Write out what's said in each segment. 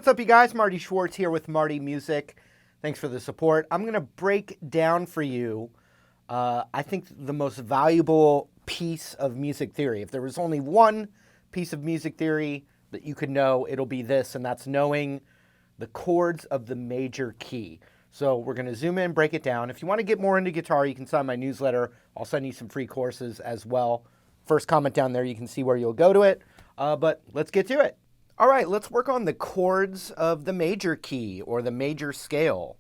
what's up, you guys? Marty Schwartz here with Marty Music. Thanks for the support. I'm going to break down for you, I think, the most valuable piece of music theory. If there was only one piece of music theory that you could know, it'll be this, and that's knowing the chords of the major key. So we're going to zoom in, break it down. If you want to get more into guitar, you can sign my newsletter. I'll send you some free courses as well. First comment down there, you can see where you'll go to it. But let's get to it. All right, let's work on the chords of the major key or the major scale.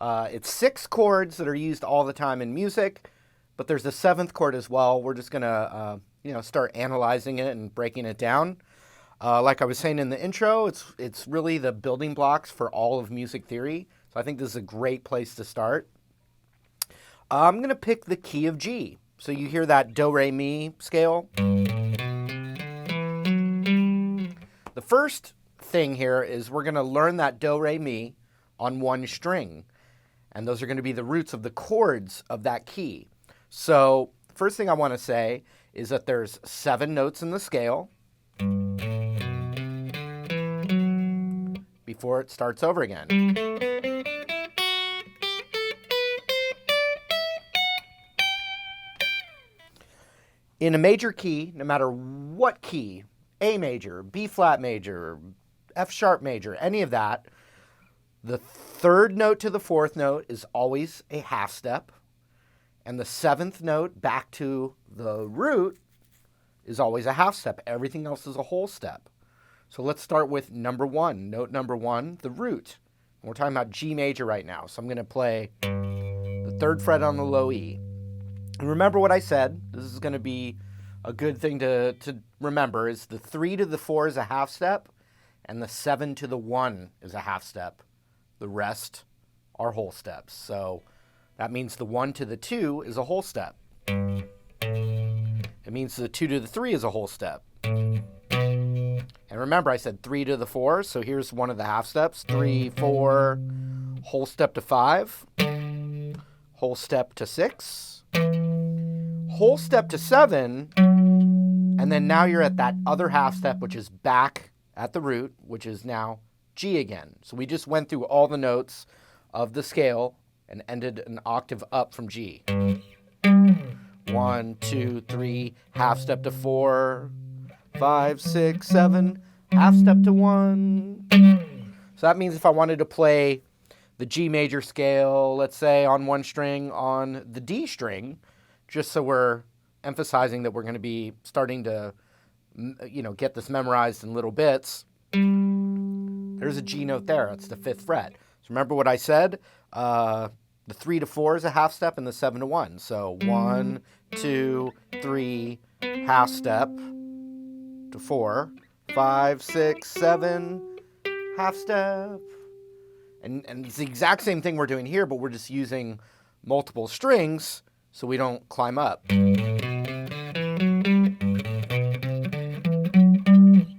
It's 6 chords that are used all the time in music, but there's a 7th chord as well. We're just going to start analyzing it and breaking it down. Like I was saying in the intro, it's really the building blocks for all of music theory. So I think this is a great place to start. I'm going to pick the key of G. So you hear that do, re, mi scale. The first thing here is we're going to learn that do, re, mi on one string. And those are going to be the roots of the chords of that key. So first thing I want to say is that there's 7 notes in the scale before it starts over again. In a major key, no matter what key, A major, B flat major, F sharp major, any of that, the 3rd note to the 4th note is always a half step, and the 7th note back to the root is always a half step. Everything else is a whole step. So let's start with number 1, note number 1, the root. We're talking about G major right now, so I'm going to play the 3rd fret on the low E. And remember what I said. This is going to be a good thing to remember, is the 3 to the 4 is a half step, and the 7 to the 1 is a half step. The rest are whole steps. So that means the 1 to the 2 is a whole step. It means the 2 to the 3 is a whole step. And remember, I said 3 to the 4, so here's one of the half steps. 3, 4, whole step to 5, whole step to 6, whole step to 7, and then now you're at that other half step, which is back at the root, which is now G again. So we just went through all the notes of the scale and ended an octave up from G. 1, 2, 3, half step to 4, 5, 6, 7, half step to 1. So that means if I wanted to play the G major scale, let's say on one string on the D string, just so we're emphasizing that we're going to be starting to, get this memorized in little bits. There's a G note there. It's the 5th fret. So remember what I said? The 3 to 4 is a half step and the 7 to 1. So 1, 2, 3, half step to 4, 5, 6, 7, half step. And it's the exact same thing we're doing here, but we're just using multiple strings so we don't climb up.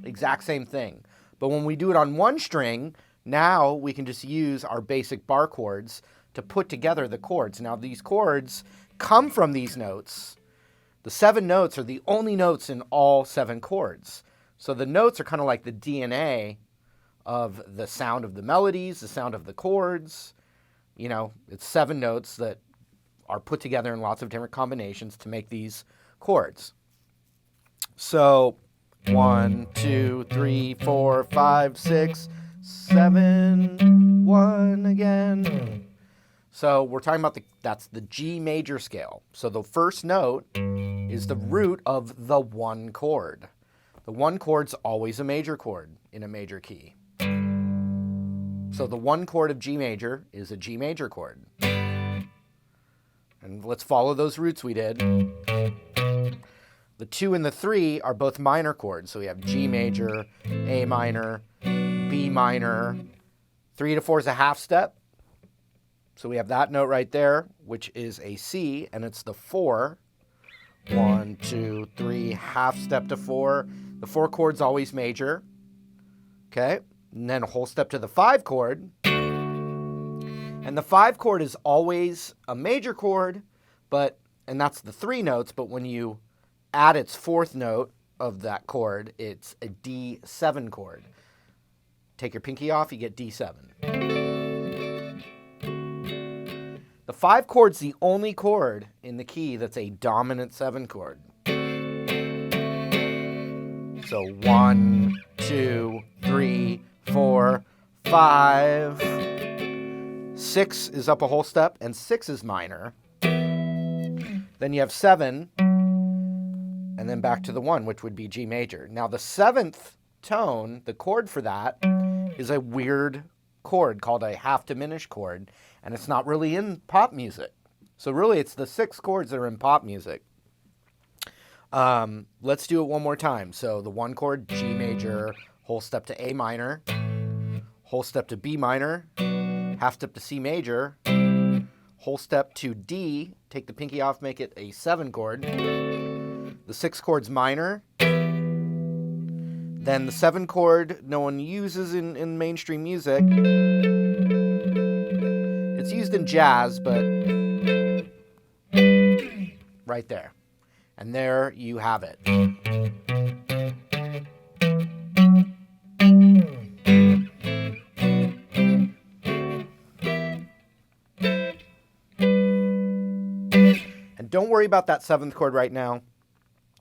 Exact same thing. But when we do it on one string, now we can just use our basic bar chords to put together the chords. Now these chords come from these notes. The 7 notes are the only notes in all 7 chords. So the notes are kind of like the DNA of the sound of the melodies, the sound of the chords. It's 7 notes that are put together in lots of different combinations to make these chords. So 1, 2, 3, 4, 5, 6, 7, 1 again. So we're talking about that's the G major scale. So the first note is the root of the 1 chord. The 1 chord's always a major chord in a major key. So the 1 chord of G major is a G major chord. And let's follow those roots we did. The 2 and the 3 are both minor chords. So we have G major, A minor, B minor. 3 to 4 is a half step. So we have that note right there, which is a C, and it's the 4. 1, 2, 3, half step to 4. The 4 chord's always major. Okay? And then a whole step to the 5 chord. And the 5 chord is always a major chord, and that's the 3 notes, but when you add its 4th note of that chord, it's a D7 chord. take your pinky off, you get D7. The 5 chord's the only chord in the key that's a dominant 7 chord. So 1, 2, 3, 4, 5. 6 is up a whole step, and 6 is minor. Then you have 7, and then back to the 1, which would be G major. Now the 7th tone, the chord for that, is a weird chord called a half diminished chord, and it's not really in pop music. So really it's the 6 chords that are in pop music. Let's do it one more time. So the 1 chord, G major, whole step to A minor, whole step to B minor, half step to C major, whole step to D, take the pinky off, make it a 7 chord. The 6 chord's minor. Then the 7 chord no one uses in mainstream music. It's used in jazz, but right there. And there you have it. And don't worry about that 7th chord right now.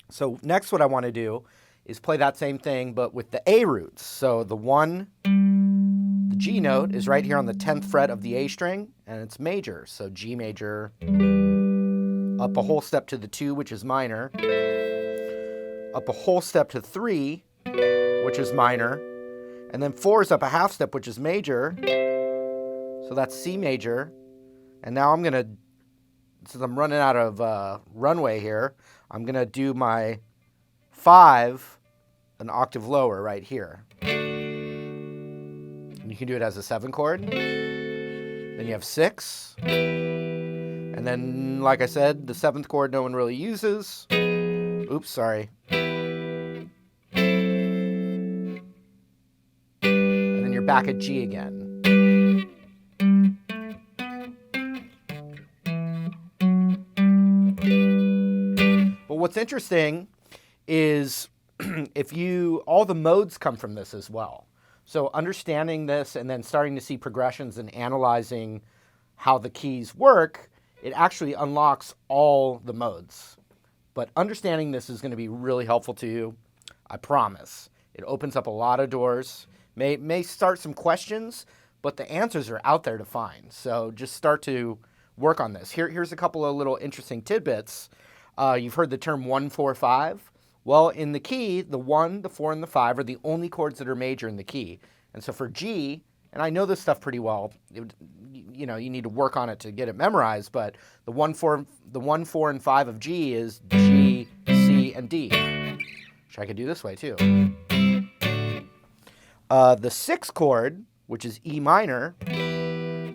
So next what I want to do is play that same thing, but with the A roots. So the 1, the G note is right here on the 10th fret of the A string, and it's major. So G major, up a whole step to the 2, which is minor, up a whole step to 3, which is minor, and then 4 is up a half step, which is major. So that's C major. And now I'm going to, since I'm running out of runway here, I'm going to do my 5 an octave lower right here. And you can do it as a 7 chord. Then you have 6. And then, like I said, the 7th chord no one really uses. Oops, sorry. And then you're back at G again. But what's interesting is all the modes come from this as well. So understanding this and then starting to see progressions and analyzing how the keys work, it actually unlocks all the modes. But understanding this is going to be really helpful to you, I promise. It opens up a lot of doors, may start some questions, but the answers are out there to find. So just start to work on this. Here's a couple of little interesting tidbits. You've heard the term 1-4-5. Well, in the key, the 1, the 4, and the 5 are the only chords that are major in the key. And so for G, and I know this stuff pretty well, you need to work on it to get it memorized, but the 1, 4, and 5 of G is G, C, and D, which I could do this way too. The 6th chord, which is E minor,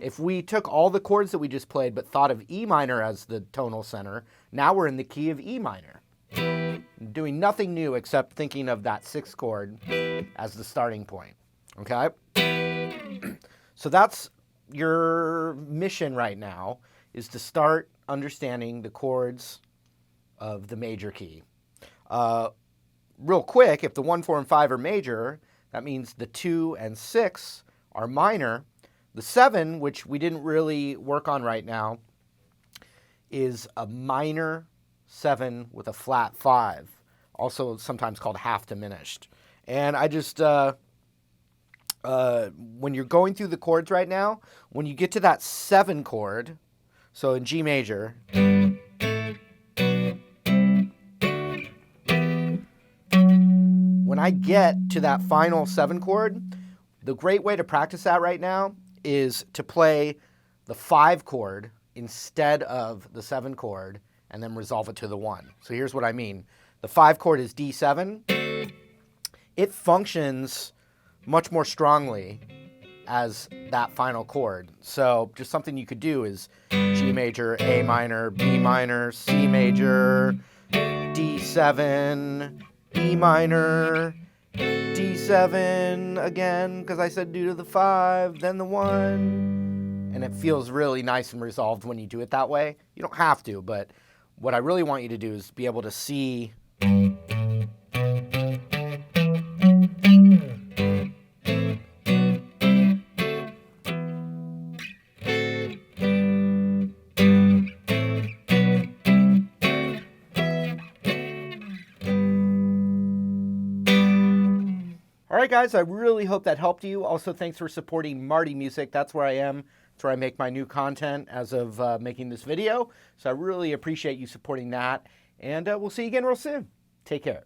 if we took all the chords that we just played but thought of E minor as the tonal center, now we're in the key of E minor. Doing nothing new except thinking of that 6th chord as the starting point, okay? So that's your mission right now, is to start understanding the chords of the major key. Real quick, if the 1, 4, and 5 are major, that means the 2 and 6 are minor. The 7, which we didn't really work on right now, is a minor 7 with a flat 5, also sometimes called half diminished. And I just, when you're going through the chords right now, when you get to that 7 chord, so in G major, when I get to that final 7 chord, the great way to practice that right now is to play the 5 chord instead of the 7 chord and then resolve it to the 1. So here's what I mean. The 5 chord is D7. It functions much more strongly as that final chord. So just something you could do is G major, A minor, B minor, C major, D7, E minor, D7 again, because I said due to the 5, then the 1. And it feels really nice and resolved when you do it that way. You don't have to, but what I really want you to do is be able to see guys, I really hope that helped you. Also, thanks for supporting Marty Music. That's where I am. That's where I make my new content as of making this video. So I really appreciate you supporting that. And we'll see you again real soon. Take care.